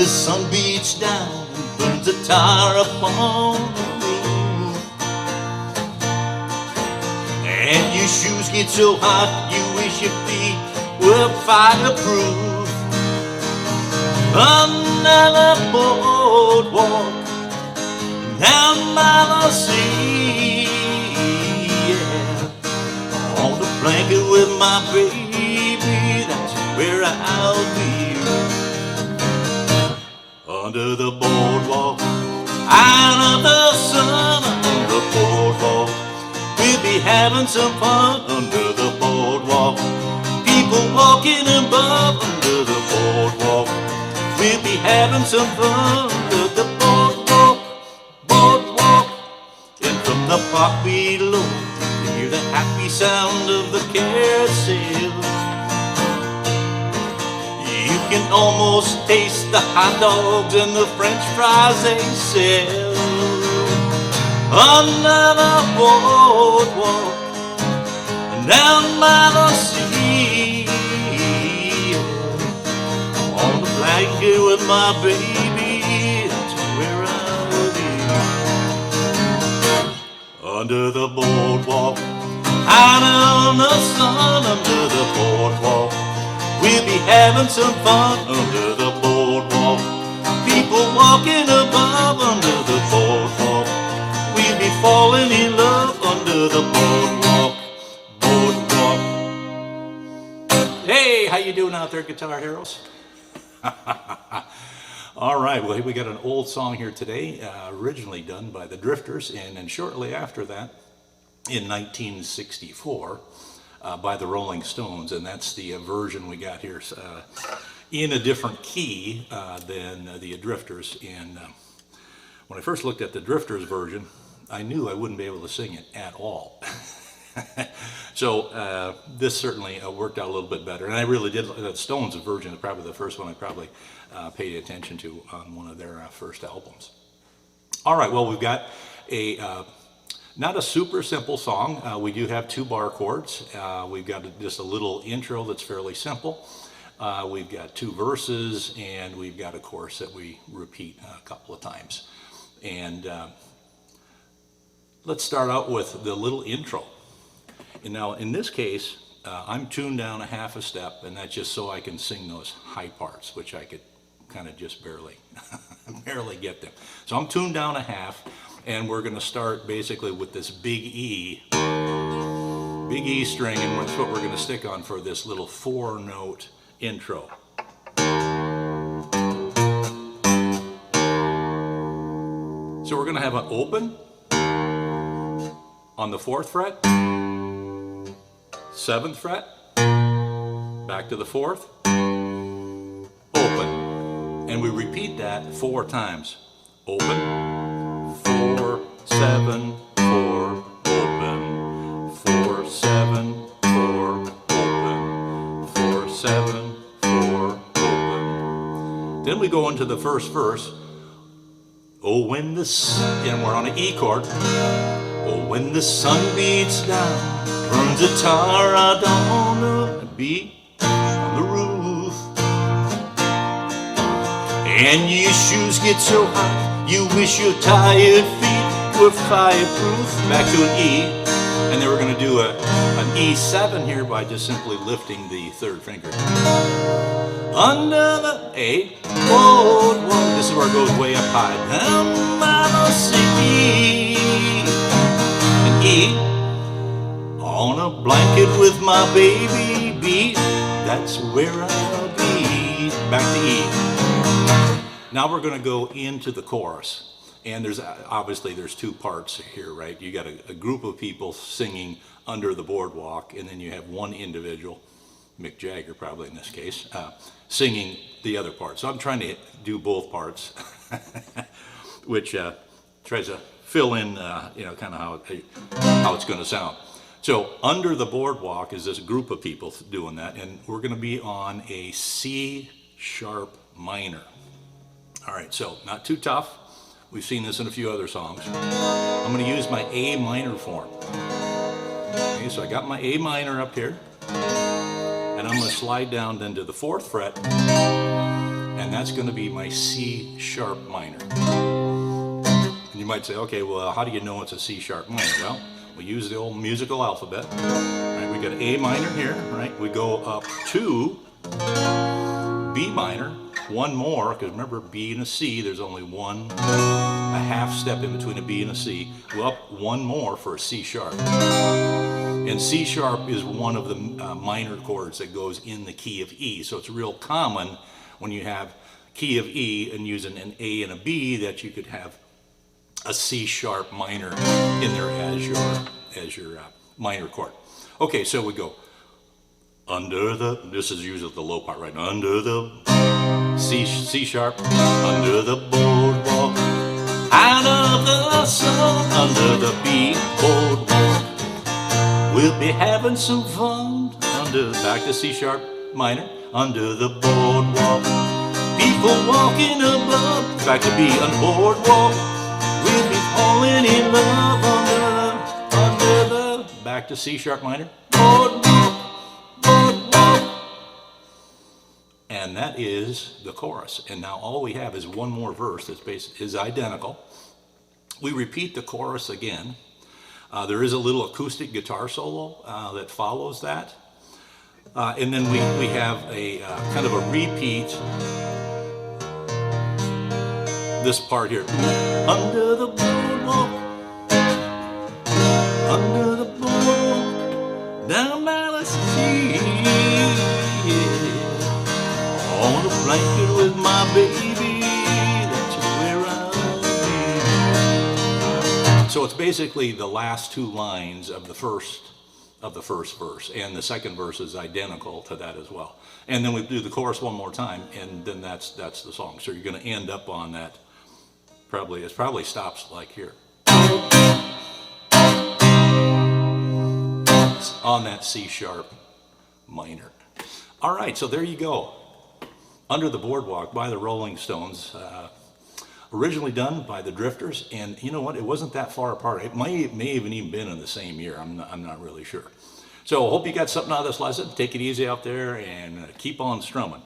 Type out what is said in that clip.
sun beats down and burns a tar upon the roof, and your shoes get so hot you wish your feet were fireproof. Under the boardwalk, down by the sea, yeah, on the blanket with my baby, that's where I'll be. Under the boardwalk, out of the sun, under the boardwalk, we'll be having some fun. Under the boardwalk, people walking above. Under the boardwalk, we'll be having some fun. Under the boardwalk, boardwalk, and from the park below, you hear the happy sound of the carousel. You can almost taste the hot dogs and the french fries they sell. Under the boardwalk, down by the sea, on the blanket with my baby, that's where I'll be. Under the boardwalk, out in the sun, under the boardwalk, we'll be having some fun. Under the boardwalk, people walking above. Under the boardwalk, we'll be falling in love. Under the boardwalk, boardwalk. Hey, how you doing out there, guitar heroes? All right, well, we got an old song here today, originally done by the Drifters, and then shortly after that, in 1964, by the Rolling Stones, and that's the version we got here in a different key than the Drifters. And when I first looked at the Drifters version, I knew I wouldn't be able to sing it at all. So this certainly worked out a little bit better, and I really did. The Stones version is probably the first one I probably paid attention to on one of their first albums. All right, well, we've got a not a super simple song. We do have 2 bar chords. We've got just a little intro that's fairly simple. We've got 2 verses, and we've got a chorus that we repeat a couple of times. And let's start out with the little intro. And now, in this case, I'm tuned down a half a step, and that's just so I can sing those high parts, which I could kind of just barely get them. So I'm tuned down a half. And we're going to start basically with this big E string, and that's what we're going to stick on for this little 4-note intro. So we're going to have an open on the 4th fret, 7th fret, back to the 4th, open, and we repeat that 4 times. Open, 4, 7, 4, open, 4, 7, 4, open, 4, 7, 4, open. Then we go into the first verse. Oh, when the sun, and we're on an E chord. Oh, when the sun beats down, burns a tar out on the beat on the roof, and your shoes get so hot you wish your tired feet were fireproof. Back to an E, and then we're going to do an E7 here by just simply lifting the 3rd finger. Under the A, boardwalk, this is where it goes way up high. Down by the sea, an E, on a blanket with my baby beat, that's where I'll be. Back to E. Now we're going to go into the chorus, and there's 2 parts here, right? You got a group of people singing Under the Boardwalk, and then you have one individual, Mick Jagger probably in this case, singing the other part. So I'm trying to do both parts, which tries to fill in, kind of how it's going to sound. So Under the Boardwalk is this group of people doing that, and we're going to be on a C sharp minor. All right, so not too tough. We've seen this in a few other songs. I'm going to use my A minor form. Okay, so I got my A minor up here, and I'm going to slide down then to the 4th fret, and that's going to be my C sharp minor. And you might say, okay, well, how do you know it's a C sharp minor? Well, we use the old musical alphabet. Right, we got A minor here, right? We go up to B minor, one more, because remember B and a C, there's only a half step in between a B and a C. Go up one more for a C sharp. And C sharp is one of the minor chords that goes in the key of E. So it's real common when you have key of E and using an A and a B that you could have a C sharp minor in there as your minor chord. Okay, so we go under the, this is usually the low part, right? Under the C sharp, under the boardwalk, out of the sun, under the B boardwalk. We'll be having some fun under, back to C sharp minor, under the boardwalk. People walking above, back to B on boardwalk. We'll be falling in love under the, back to C sharp minor, boardwalk, boardwalk. And that is the chorus. And now all we have is one more verse that's is identical. We repeat the chorus again. There is a little acoustic guitar solo that follows that. And then we have a kind of a repeat. This part here. Under the boardwalk, under the boardwalk, down by the sea, on a blanket with my baby, that's where I'll be. So it's basically the last two lines of the first verse, and the second verse is identical to that as well. And then we do the chorus one more time, and then that's the song. So you're going to end up on that. It probably stops like here. It's on that C sharp minor. All right, so there you go. Under the Boardwalk by the Rolling Stones. Originally done by the Drifters, and you know what? It wasn't that far apart. It may have even been in the same year. I'm not really sure. So I hope you got something out of this lesson. Take it easy out there and keep on strumming.